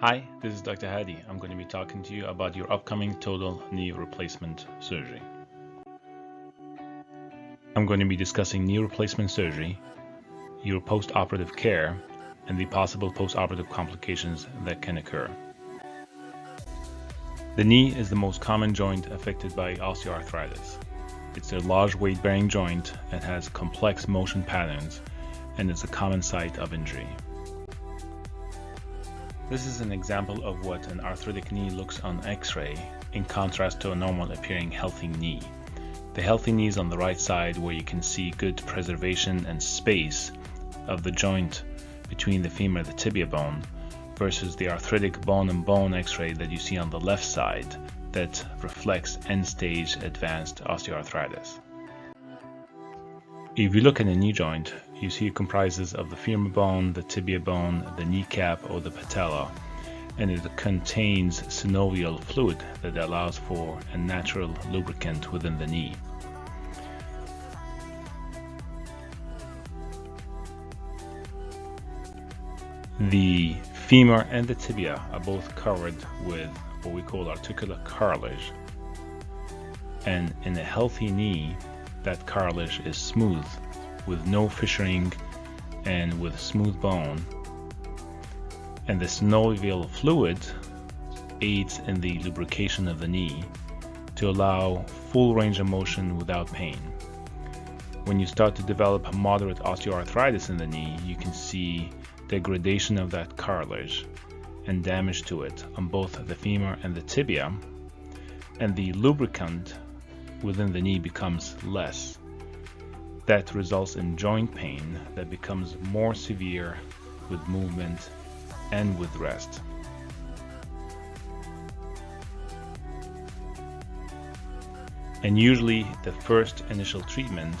Hi, this is Dr. Hadi. I'm going to be talking to you about your upcoming total knee replacement surgery. I'm going to be discussing knee replacement surgery, your post-operative care, and the possible post-operative complications that can occur. The knee is the most common joint affected by osteoarthritis. It's a large weight-bearing joint and has complex motion patterns, and it's a common site of injury. This is an example of what an arthritic knee looks on X-ray in contrast to a normal appearing healthy knee. The healthy knee is on the right side where you can see good preservation and space of the joint between the femur and the tibia bone versus the arthritic bone-on-bone X-ray that you see on the left side that reflects end-stage advanced osteoarthritis. If you look at a knee joint, you see it comprises of the femur bone, the tibia bone, the kneecap, or the patella, and it contains synovial fluid that allows for a natural lubricant within the knee. The femur and the tibia are both covered with what we call articular cartilage, and in a healthy knee, that cartilage is smooth with no fissuring and with smooth bone, and the synovial fluid aids in the lubrication of the knee to allow full range of motion without pain. When you start to develop moderate osteoarthritis in the knee, you can see degradation of that cartilage and damage to it on both the femur and the tibia, and the lubricant within the knee becomes less. That results in joint pain that becomes more severe with movement and with rest. And usually the first initial treatment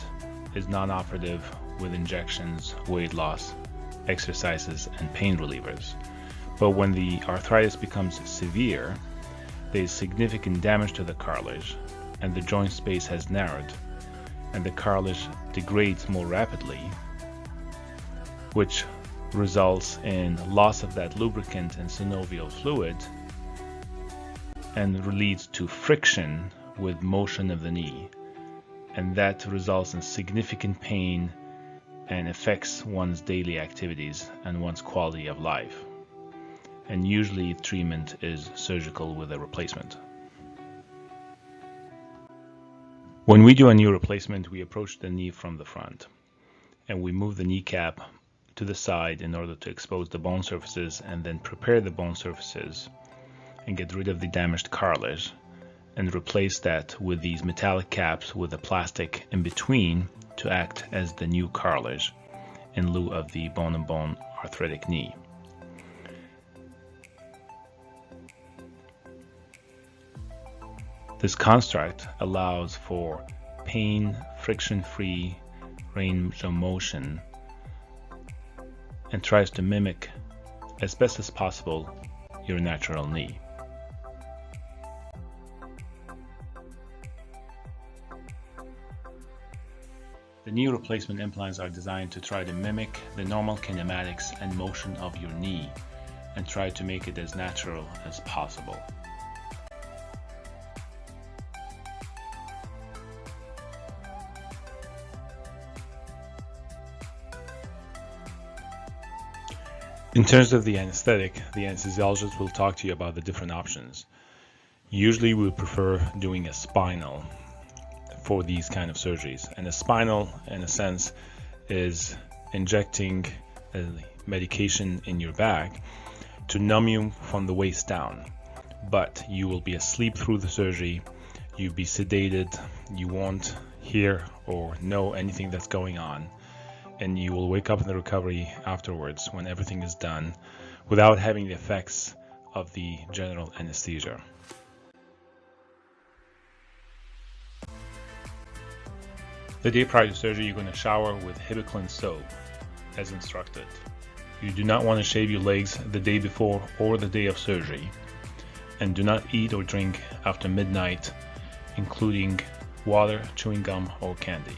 is non-operative with injections, weight loss, exercises, and pain relievers. But when the arthritis becomes severe, there is significant damage to the cartilage and the joint space has narrowed, and the cartilage degrades more rapidly, which results in loss of that lubricant and synovial fluid and leads to friction with motion of the knee, and that results in significant pain and affects one's daily activities and one's quality of life. And usually treatment is surgical with a replacement. When we do a knee replacement, we approach the knee from the front and we move the kneecap to the side in order to expose the bone surfaces and then prepare the bone surfaces and get rid of the damaged cartilage and replace that with these metallic caps with a plastic in between to act as the new cartilage in lieu of the bone-on-bone arthritic knee. This construct allows for pain, friction-free range of motion and tries to mimic as best as possible your natural knee. The knee replacement implants are designed to try to mimic the normal kinematics and motion of your knee and try to make it as natural as possible. In terms of the anesthetic, the anesthesiologist will talk to you about the different options. Usually we prefer doing a spinal for these kind of surgeries, and a spinal in a sense is injecting a medication in your back to numb you from the waist down, but you will be asleep through the surgery, you'll be sedated, you won't hear or know anything that's going on, and you will wake up in the recovery afterwards when everything is done without having the effects of the general anesthesia. The day prior to surgery, you're going to shower with Hibiclin soap as instructed. You do not want to shave your legs the day before or the day of surgery, and do not eat or drink after midnight, including water, chewing gum, or candy.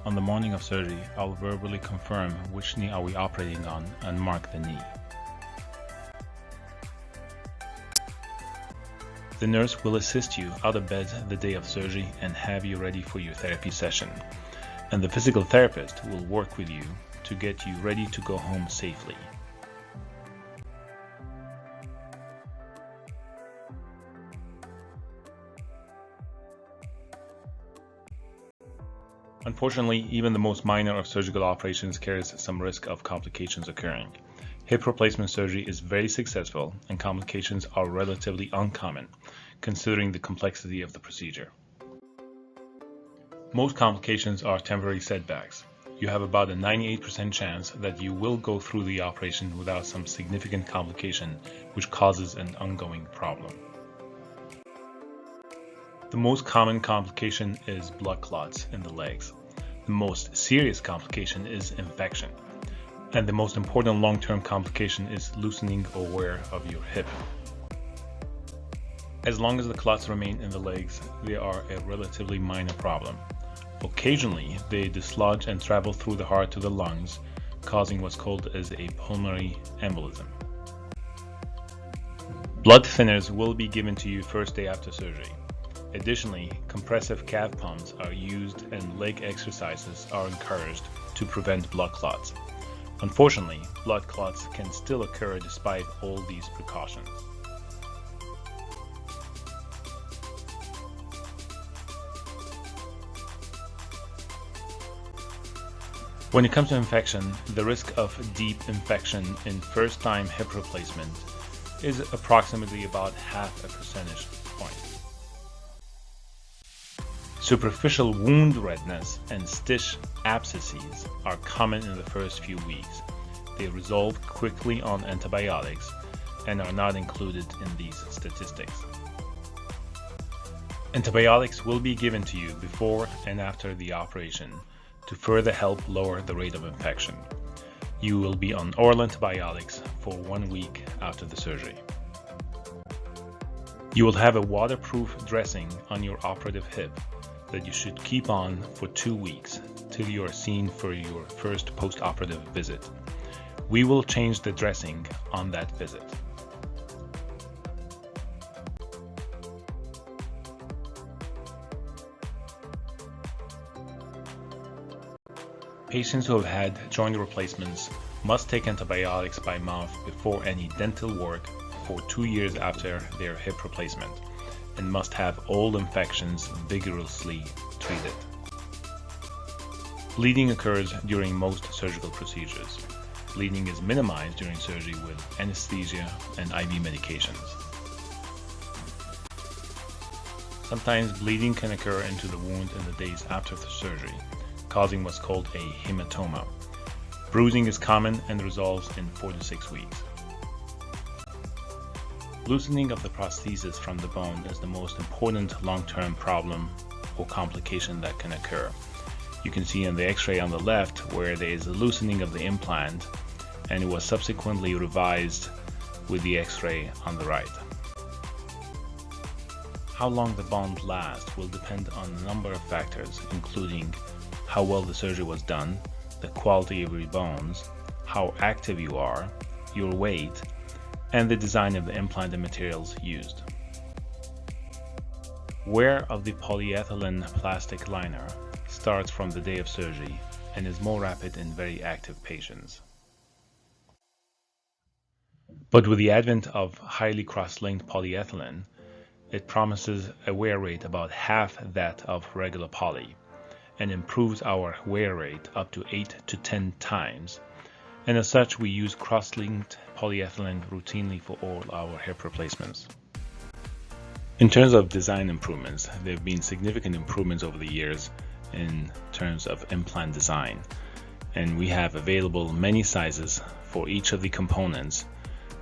On the morning of surgery, I'll verbally confirm which knee are we operating on and mark the knee. The nurse will assist you out of bed the day of surgery and have you ready for your therapy session. And the physical therapist will work with you to get you ready to go home safely. Unfortunately, even the most minor of surgical operations carries some risk of complications occurring. Hip replacement surgery is very successful and complications are relatively uncommon, considering the complexity of the procedure. Most complications are temporary setbacks. You have about a 98% chance that you will go through the operation without some significant complication which causes an ongoing problem. The most common complication is blood clots in the legs. The most serious complication is infection. And the most important long-term complication is loosening or wear of your hip. As long as the clots remain in the legs, they are a relatively minor problem. Occasionally, they dislodge and travel through the heart to the lungs, causing what's called as a pulmonary embolism. Blood thinners will be given to you first day after surgery. Additionally, compressive calf pumps are used and leg exercises are encouraged to prevent blood clots. Unfortunately, blood clots can still occur despite all these precautions. When it comes to infection, the risk of deep infection in first-time hip replacement is approximately about half a percentage point. Superficial wound redness and stitch abscesses are common in the first few weeks. They resolve quickly on antibiotics and are not included in these statistics. Antibiotics will be given to you before and after the operation to further help lower the rate of infection. You will be on oral antibiotics for 1 week after the surgery. You will have a waterproof dressing on your operative hip that you should keep on for 2 weeks till you are seen for your first post-operative visit. We will change the dressing on that visit. Patients who have had joint replacements must take antibiotics by mouth before any dental work for 2 years after their hip replacement and must have all infections vigorously treated. Bleeding occurs during most surgical procedures. Bleeding is minimized during surgery with anesthesia and IV medications. Sometimes bleeding can occur into the wound in the days after the surgery, causing what's called a hematoma. Bruising is common and resolves in 4 to 6 weeks. Loosening of the prosthesis from the bone is the most important long-term problem or complication that can occur. You can see in the x-ray on the left where there is a loosening of the implant and it was subsequently revised with the x-ray on the right. How long the bond lasts will depend on a number of factors, including how well the surgery was done, the quality of your bones, how active you are, your weight, and the design of the implant and materials used. Wear of the polyethylene plastic liner starts from the day of surgery and is more rapid in very active patients. But with the advent of highly cross-linked polyethylene, it promises a wear rate about half that of regular poly and improves our wear rate up to 8 to 10 times. And as such, we use cross-linked polyethylene routinely for all our hip replacements. In terms of design improvements, there have been significant improvements over the years in terms of implant design, and we have available many sizes for each of the components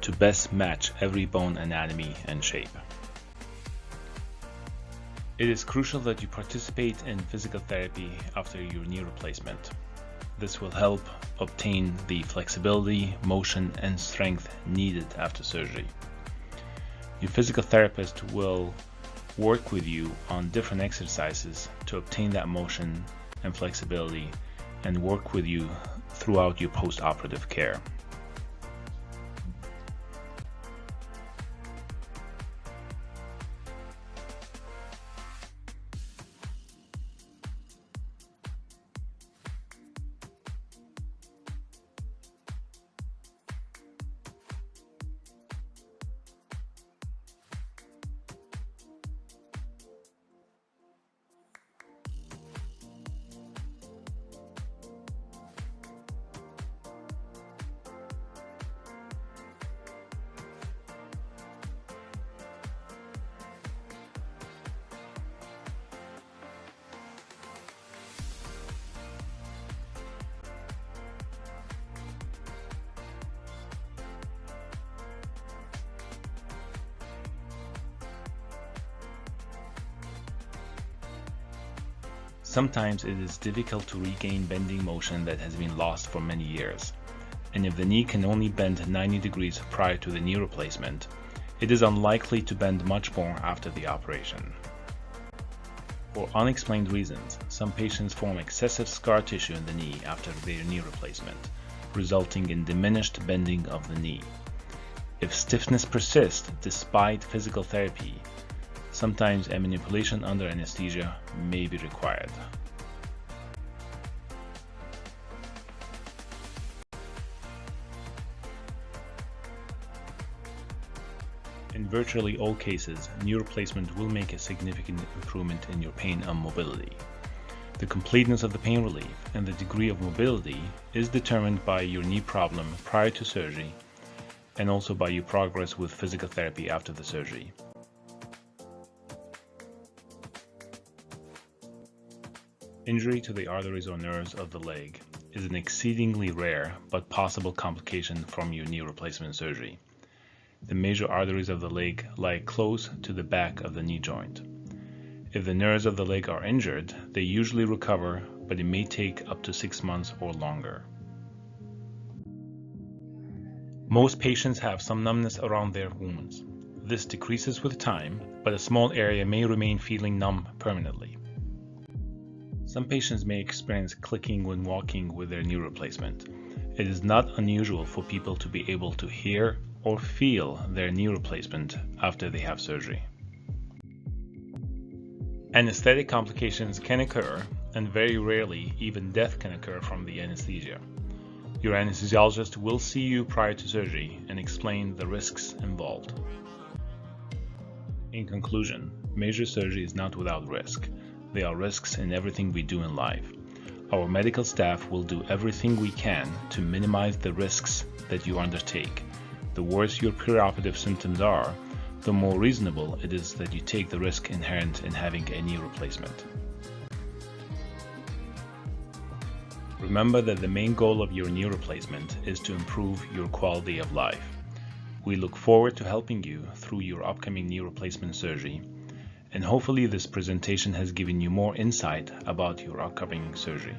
to best match every bone anatomy and shape. It is crucial that you participate in physical therapy after your knee replacement. This will help obtain the flexibility, motion, and strength needed after surgery. Your physical therapist will work with you on different exercises to obtain that motion and flexibility and work with you throughout your post-operative care. Sometimes it is difficult to regain bending motion that has been lost for many years, and if the knee can only bend 90 degrees prior to the knee replacement, it is unlikely to bend much more after the operation. For unexplained reasons, some patients form excessive scar tissue in the knee after their knee replacement, resulting in diminished bending of the knee. If stiffness persists despite physical therapy, sometimes a manipulation under anesthesia may be required. In virtually all cases, knee replacement will make a significant improvement in your pain and mobility. The completeness of the pain relief and the degree of mobility is determined by your knee problem prior to surgery and also by your progress with physical therapy after the surgery. Injury to the arteries or nerves of the leg is an exceedingly rare but possible complication from your knee replacement surgery. The major arteries of the leg lie close to the back of the knee joint. If the nerves of the leg are injured, they usually recover, but it may take up to 6 months or longer. Most patients have some numbness around their wounds. This decreases with time, but a small area may remain feeling numb permanently. Some patients may experience clicking when walking with their knee replacement. It is not unusual for people to be able to hear or feel their knee replacement after they have surgery. Anesthetic complications can occur, and very rarely even death can occur from the anesthesia. Your anesthesiologist will see you prior to surgery and explain the risks involved. In conclusion, major surgery is not without risk. There are risks in everything we do in life. Our medical staff will do everything we can to minimize the risks that you undertake. The worse your preoperative symptoms are, the more reasonable it is that you take the risk inherent in having a knee replacement. Remember that the main goal of your knee replacement is to improve your quality of life. We look forward to helping you through your upcoming knee replacement surgery, and hopefully this presentation has given you more insight about your upcoming surgery.